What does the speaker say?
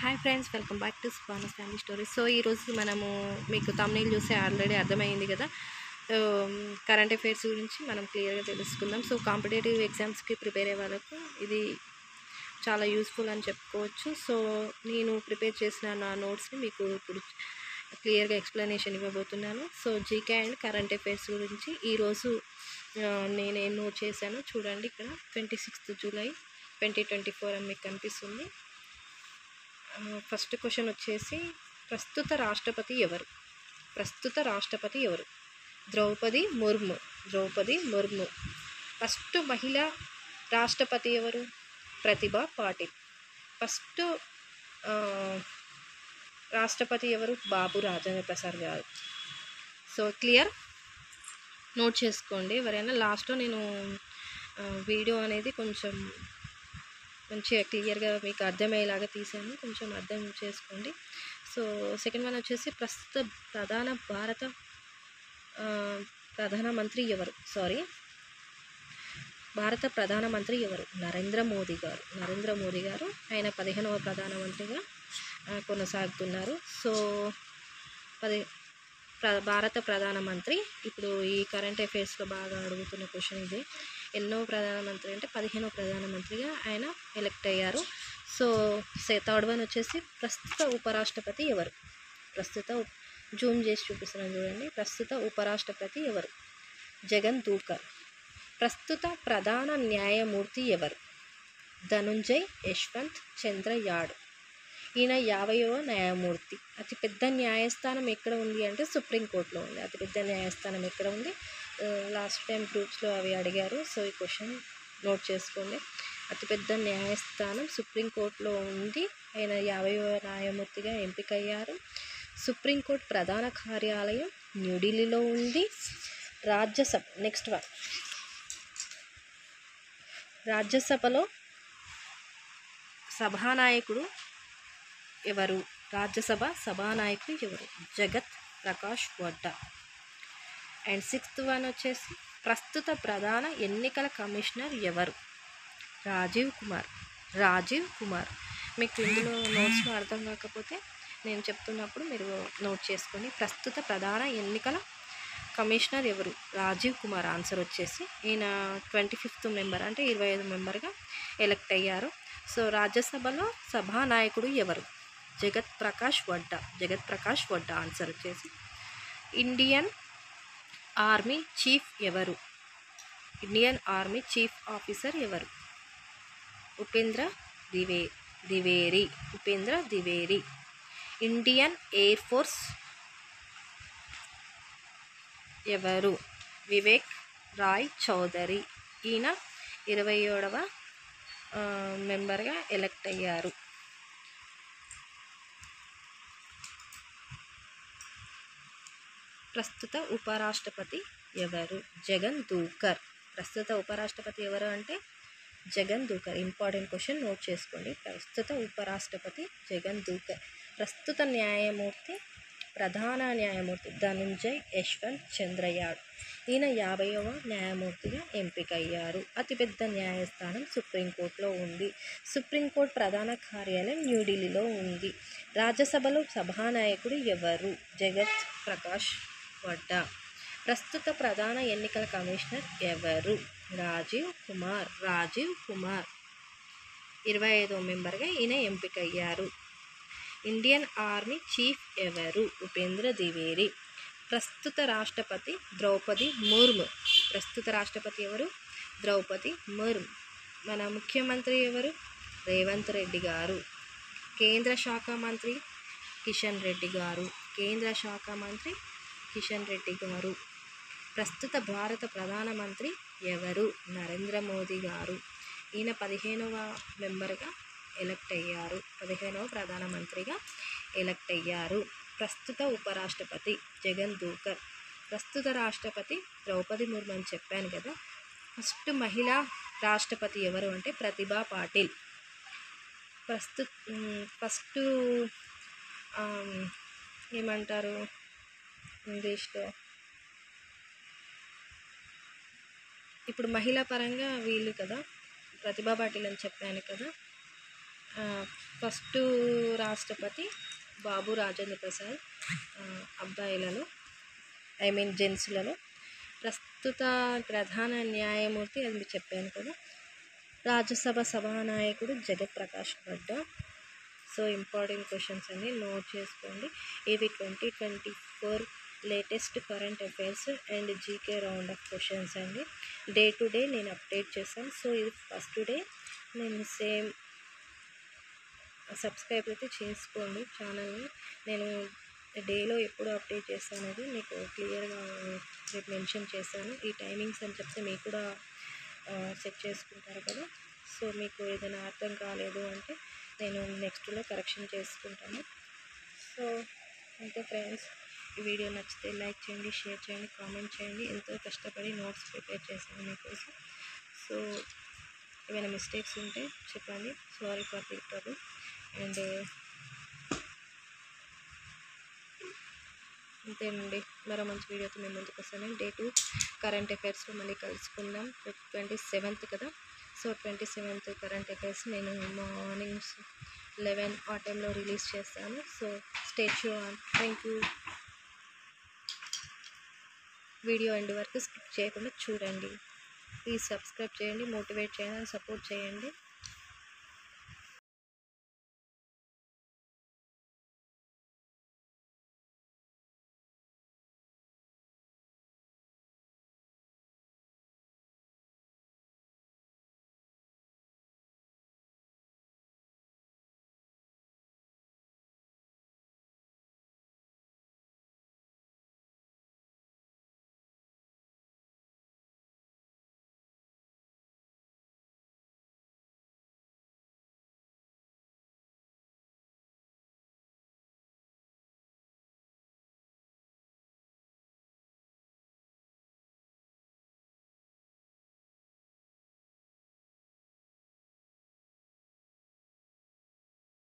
Hi friends, welcome back to స్పానస్ family stories. So ఈరోజు మనము మీకు తమ్నైల్ చూస్తే ఆల్రెడీ అర్థమైంది కదా. కరెంట్ అఫైర్స్ గురించి మనం క్లియర్గా తెలుసుకుందాం. సో కాంపిటేటివ్ ఎగ్జామ్స్కి ప్రిపేర్ అయ్యే వాళ్ళకు ఇది చాలా యూస్ఫుల్ అని చెప్పుకోవచ్చు. సో నేను ప్రిపేర్ చేసిన నా నోట్స్ని మీకు ఇప్పుడు క్లియర్గా ఎక్స్ప్లెనేషన్ ఇవ్వబోతున్నాను. So GK and current affairs గురించి ఈరోజు నేనేం నోట్ చేశానో చూడండి. ఇక్కడ 26 జూలై 2024 అని మీకు కనిపిస్తుంది. ఫస్ట్ క్వశ్చన్ వచ్చేసి ప్రస్తుత రాష్ట్రపతి ఎవరు? ద్రౌపది ముర్ము. ఫస్ట్ మహిళా రాష్ట్రపతి ఎవరు? ప్రతిభా పాటిల్. ఫస్ట్ రాష్ట్రపతి ఎవరు? బాబు రాజేంద్ర ప్రసాద్ గారు. సో క్లియర్, నోట్ చేసుకోండి ఎవరైనా. లాస్ట్లో నేను వీడియో అనేది కొంచెం మంచిగా క్లియర్గా మీకు అర్థమయ్యేలాగా తీసాను, కొంచెం అర్థం చేసుకోండి. సో సెకండ్ వన్ వచ్చేసి ప్రస్తుత భారత ప్రధానమంత్రి ఎవరు? నరేంద్ర మోదీ గారు. ఆయన 15వ ప్రధానమంత్రిగా కొనసాగుతున్నారు. సో భారత ప్రధానమంత్రి. ఇప్పుడు ఈ కరెంట్ అఫైర్స్లో బాగా అడుగుతున్న క్వశ్చన్ ఇది. ఎన్నో ప్రధానమంత్రి అంటే 15వ ప్రధానమంత్రిగా ఆయన ఎలక్ట్ అయ్యారు. సో థర్డ్ వన్ వచ్చేసి ప్రస్తుత ఉపరాష్ట్రపతి ఎవరు? జూమ్ చేసి చూపిస్తున్నాను చూడండి. ప్రస్తుత ఉపరాష్ట్రపతి ఎవరు? జగన్ ధూకర్. ప్రస్తుత ప్రధాన న్యాయమూర్తి ఎవరు? ధనుంజయ్ యశ్వంత్ చంద్రయాడ్. ఈయన 50వ న్యాయమూర్తి. అతిపెద్ద న్యాయస్థానం ఎక్కడ ఉంది అంటే సుప్రీంకోర్టులో ఉంది. అతిపెద్ద న్యాయస్థానం ఎక్కడ ఉంది? లాస్ట్ టైం గ్రూప్స్లో అవి అడిగారు. సో ఈ క్వశ్చన్ నోట్ చేసుకోండి. అతిపెద్ద న్యాయస్థానం సుప్రీంకోర్టులో ఉంది. ఆయన 50వ న్యాయమూర్తిగా ఎంపికయ్యారు. సుప్రీంకోర్టు ప్రధాన కార్యాలయం న్యూఢిల్లీలో ఉంది. Rajya Sabha next one. రాజ్యసభలో సభానాయకుడు ఎవరు? రాజ్యసభ సభానాయకుడు ఎవరు? జగత్ Prakash Nadda. And sixth one వచ్చేసి ప్రస్తుత ప్రధాన ఎన్నికల కమిషనర్ ఎవరు? రాజీవ్ కుమార్. మీకు ఇందులో నోట్స్లో అర్థం కాకపోతే నేను చెప్తున్నప్పుడు మీరు నోట్ చేసుకోండి. ప్రస్తుత ప్రధాన ఎన్నికల కమిషనర్ ఎవరు? రాజీవ్ కుమార్. ఆన్సర్ వచ్చేసి ఈయన 25th మెంబర్ అంటే 25 మెంబర్గా ఎలక్ట్ అయ్యారు. సో రాజ్యసభలో సభానాయకుడు ఎవరు? జగత్ ప్రకాష్ వడ్డా. ఆన్సర్ వచ్చేసి ఇండియన్ ఆర్మీ చీఫ్ ఎవరు? ఇండియన్ ఆర్మీ చీఫ్ ఆఫీసర్ ఎవరు? Upendra Dwivedi. Indian air force ఎవరు? వివేక్ రాయ్ చౌదరి. ఈయన 27వ మెంబర్గా ఎలక్ట్ అయ్యారు. ప్రస్తుత ఉపరాష్ట్రపతి ఎవరు? జగన్ ధూకర్. ప్రస్తుత ఉపరాష్ట్రపతి ఎవరు అంటే జగన్ ధూకర్. ఇంపార్టెంట్ క్వశ్చన్, నోట్ చేసుకోండి. ప్రస్తుత ఉపరాష్ట్రపతి జగన్ ధూకర్. ప్రస్తుత ప్రధాన న్యాయమూర్తి ధనుంజయ్ యశ్వంత్ చంద్రయాడ్. ఈయన 50వ న్యాయమూర్తిగా ఎంపికయ్యారు. అతిపెద్ద న్యాయస్థానం సుప్రీంకోర్టులో ఉంది. సుప్రీంకోర్టు ప్రధాన కార్యాలయం న్యూఢిల్లీలో ఉంది. రాజ్యసభలో సభానాయకుడు ఎవరు? జగత్ ప్రకాష్ నడ్డా. ప్రస్తుత ప్రధాన ఎన్నికల కమిషనర్ ఎవరు? రాజీవ్ కుమార్. 25వ మెంబర్గా ఈయన ఎంపికయ్యారు. ఇండియన్ ఆర్మీ చీఫ్ ఎవరు? ఉపేంద్ర ద్వివేది. ప్రస్తుత రాష్ట్రపతి ద్రౌపది ముర్ము. మన ముఖ్యమంత్రి ఎవరు? రేవంత్ రెడ్డి గారు. కేంద్ర శాఖ మంత్రి కిషన్ రెడ్డి గారు. ప్రస్తుత భారత ప్రధానమంత్రి ఎవరు? నరేంద్ర మోదీ గారు. ఈయన 15వ మెంబర్గా ఎలక్ట్ అయ్యారు. 15వ ప్రధానమంత్రిగా ఎలక్ట్ అయ్యారు. ప్రస్తుత ఉపరాష్ట్రపతి జగన్ ధూకర్. ప్రస్తుత రాష్ట్రపతి ద్రౌపది ముర్ము అని చెప్పాను కదా. ఫస్ట్ మహిళా రాష్ట్రపతి ఎవరు అంటే ప్రతిభా పాటిల్. ఫస్ట్ ఏమంటారు ఇంగ్లీష్లో, ఇప్పుడు మహిళా పరంగా వీళ్ళు కదా, ప్రతిభా పాటిల్ అని చెప్పాను కదా. ఫస్ట్ రాష్ట్రపతి బాబు రాజేంద్ర ప్రసాద్, అబ్బాయిలలో జెంట్స్లలో. ప్రస్తుత ప్రధాన న్యాయమూర్తి అది మీరు చెప్పాను కదా. రాజ్యసభ సభానాయకుడు జగత్ Prakash Nadda. So important questions అన్ని నోట్ చేసుకోండి. ఇవి 2024 latest current affairs and GK round of questions అండి. డే టు డే నేను అప్డేట్ చేస్తాను. సో ఇది ఫస్ట్ డే. నేను సేమ్ సబ్స్క్రైబ్ అయితే చేసుకోండి ఛానల్ని. నేను డేలో ఎప్పుడు అప్డేట్ చేస్తానది మీకు క్లియర్గా రేపు మెన్షన్ చేస్తాను. ఈ టైమింగ్స్ అని చెప్తే మీకు కూడా సెట్ చేసుకుంటారు కదా. సో మీకు ఏదైనా అర్థం కాలేదు అంటే నేను నెక్స్ట్లో కరెక్షన్ చేసుకుంటాను. సో అంతే ఫ్రెండ్స్, ఈ వీడియో నచ్చితే లైక్ చేయండి, షేర్ చేయండి, కామెంట్ చేయండి. ఎంతో కష్టపడి నోట్స్ ప్రిపేర్ చేశాను మీకోసం. సో ఏమైనా మిస్టేక్స్ ఉంటే చెప్పండి. Sorry for the trouble. And అంతేనండి, మరో మంచి వీడియోతో మేము ముందుకు వస్తాను. డే 2 కరెంట్ అఫైర్స్లో మళ్ళీ కలుసుకుందాం. 27th కదా. సో 27th కరెంట్ అఫైర్స్ నేను మార్నింగ్ 11 ఆ టైంలో రిలీజ్ చేస్తాను. So stay tune. Thank you. Video end వరకు స్కిప్ చేయకుండా చూడండి. ప్లీజ్ సబ్స్క్రైబ్ చేయండి, మోటివేట్ చేయండి, సపోర్ట్ చేయండి.